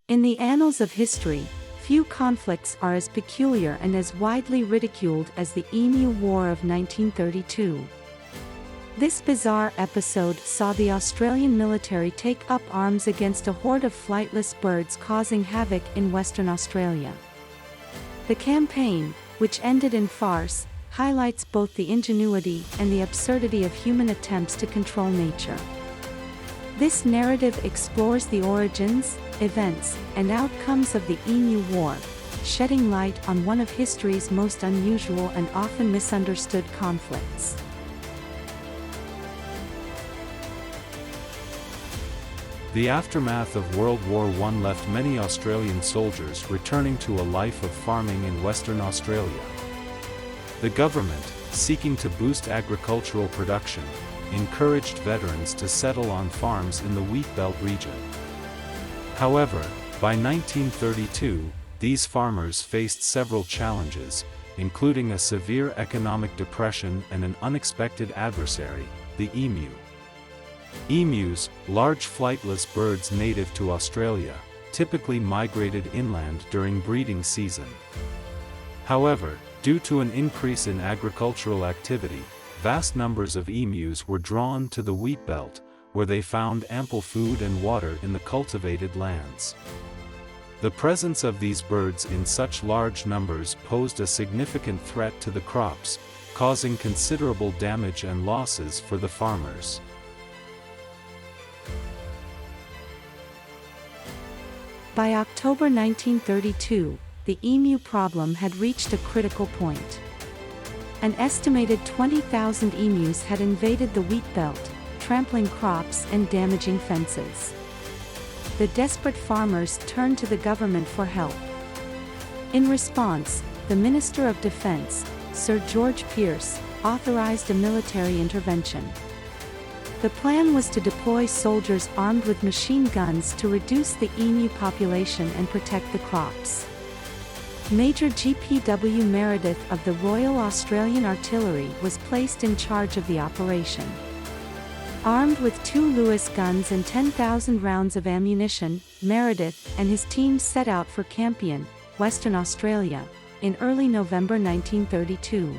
In the annals of history, few conflicts are as peculiar and as widely ridiculed as the Emu War of 1932. This bizarre episode saw the Australian military take up arms against a horde of flightless birds causing havoc in Western Australia. The campaign, which ended in farce, highlights both the ingenuity and the absurdity of human attempts to control nature. This narrative explores the origins, events, and outcomes of the Emu War, shedding light on one of history's most unusual and often misunderstood conflicts. The aftermath of World War I left many Australian soldiers returning to a life of farming in Western Australia. The government, seeking to boost agricultural production, encouraged veterans to settle on farms in the wheat belt region. However, by 1932, these farmers faced several challenges, including a severe economic depression and an unexpected adversary, the emu. Emus, large flightless birds native to Australia, typically migrated inland during breeding season. However, due to an increase in agricultural activity, vast numbers of emus were drawn to the wheat belt, where they found ample food and water in the cultivated lands. The presence of these birds in such large numbers posed a significant threat to the crops, causing considerable damage and losses for the farmers. By October 1932, the emu problem had reached a critical point. An estimated 20,000 emus had invaded the wheat belt, trampling crops and damaging fences. The desperate farmers turned to the government for help. In response, the Minister of Defense, Sir George Pearce, authorized a military intervention. The plan was to deploy soldiers armed with machine guns to reduce the emu population and protect the crops. Major G.P.W. Meredith of the Royal Australian Artillery was placed in charge of the operation. Armed with 2 Lewis guns and 10,000 rounds of ammunition, Meredith and his team set out for Campion, Western Australia, in early November 1932.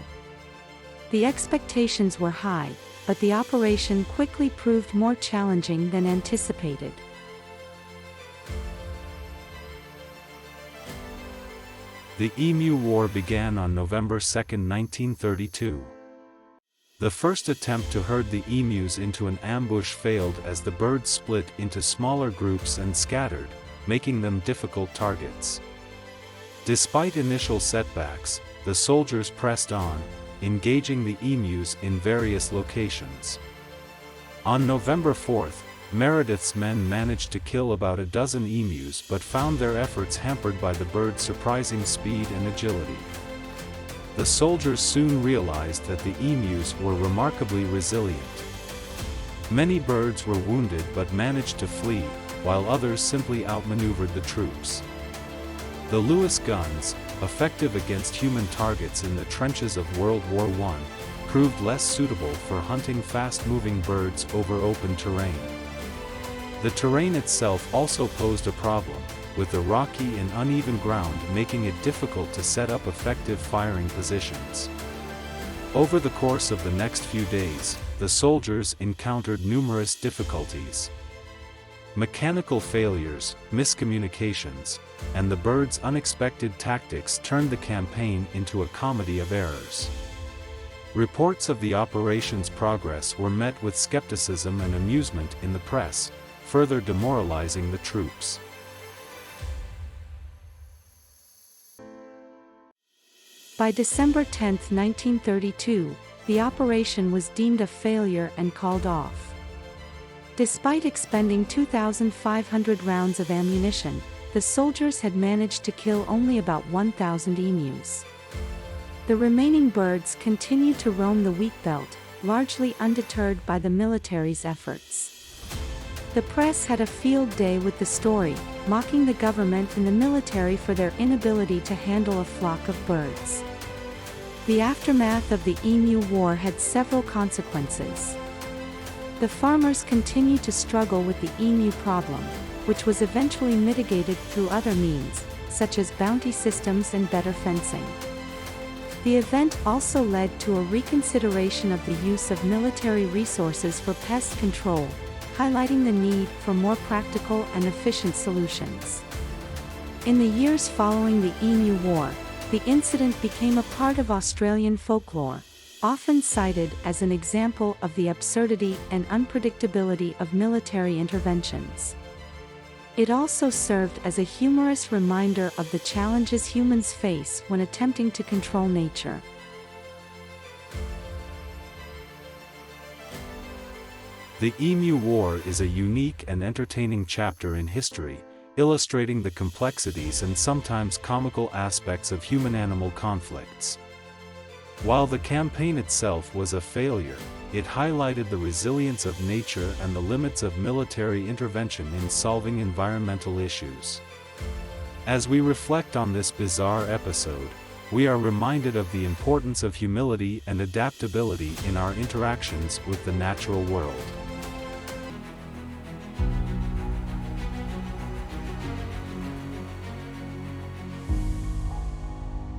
The expectations were high, but the operation quickly proved more challenging than anticipated. The Emu War began on November 2, 1932. The first attempt to herd the emus into an ambush failed as the birds split into smaller groups and scattered, making them difficult targets. Despite initial setbacks, the soldiers pressed on, engaging the emus in various locations. On November 4, Meredith's men managed to kill about a dozen emus but found their efforts hampered by the birds' surprising speed and agility. The soldiers soon realized that the emus were remarkably resilient. Many birds were wounded but managed to flee, while others simply outmaneuvered the troops. The Lewis guns, effective against human targets in the trenches of World War I, proved less suitable for hunting fast-moving birds over open terrain. The terrain itself also posed a problem, with the rocky and uneven ground making it difficult to set up effective firing positions. Over the course of the next few days, the soldiers encountered numerous difficulties. Mechanical failures, miscommunications, and the birds' unexpected tactics turned the campaign into a comedy of errors. Reports of the operation's progress were met with skepticism and amusement in the press, further demoralizing the troops. By December 10, 1932, the operation was deemed a failure and called off. Despite expending 2,500 rounds of ammunition, the soldiers had managed to kill only about 1,000 emus. The remaining birds continued to roam the wheat belt, largely undeterred by the military's efforts. The press had a field day with the story, mocking the government and the military for their inability to handle a flock of birds. The aftermath of the Emu War had several consequences. The farmers continued to struggle with the emu problem, which was eventually mitigated through other means, such as bounty systems and better fencing. The event also led to a reconsideration of the use of military resources for pest control, highlighting the need for more practical and efficient solutions. In the years following the Emu War, the incident became a part of Australian folklore, often cited as an example of the absurdity and unpredictability of military interventions. It also served as a humorous reminder of the challenges humans face when attempting to control nature. The Emu War is a unique and entertaining chapter in history, illustrating the complexities and sometimes comical aspects of human-animal conflicts. While the campaign itself was a failure, it highlighted the resilience of nature and the limits of military intervention in solving environmental issues. As we reflect on this bizarre episode, we are reminded of the importance of humility and adaptability in our interactions with the natural world.